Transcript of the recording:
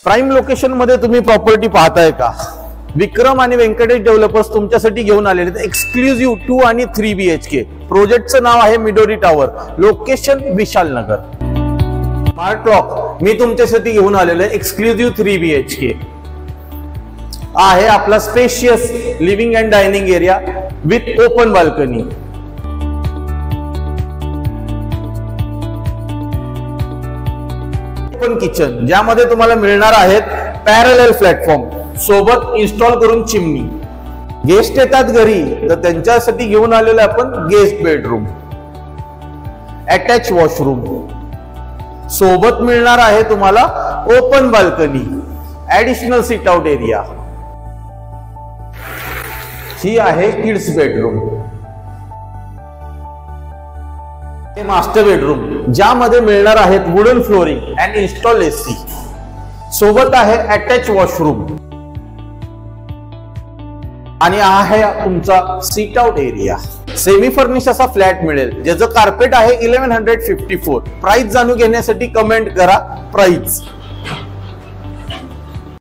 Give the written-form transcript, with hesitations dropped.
Prime location मध्ये तुम्ही property पाहताय का? विक्रम आणि व्यंकटेश डेव्हलपर्स तुमच्यासाठी घेऊन आलेले आहेत एक्सक्लुझिव्ह 2 आणि 3 BHK. प्रोजेक्टचं नाव आहे Midori tower, location Vishal Nagar. Smart lock मी तुमच्यासाठी घेऊन आलेलो आहे एक्सक्लुझिव्ह 3 BHK. आहे आपला spacious living and dining area with open balcony. Open kitchen ज्यामध्ये तुम्हाला मिळणार आहेत पॅरलल प्लॅटफॉर्म सोबत इन्स्टॉल करून चिमनी. गेस्ट येतात घरी तर त्यांच्यासाठी घेऊन आलेलं आपण गेस्ट बेडरूम, अटॅच वॉशरूम, सोबत मिळणार आहे तुम्हाला open balcony, additional sit out area. ही आहे किड्स बेडरूम. हे मास्टर बेडरूम ज्यामध्ये मिळणार आहेत wooden flooring and install AC, सोबत आहे अटॅच वॉशरूम आणि आहे तुमचा seat out area. Semi furnish असा फ्लॅट मिळेल ज्याचं कार्पेट आहे 1154. प्राइस जाणून घेण्यासाठी कमेंट करा प्राइस.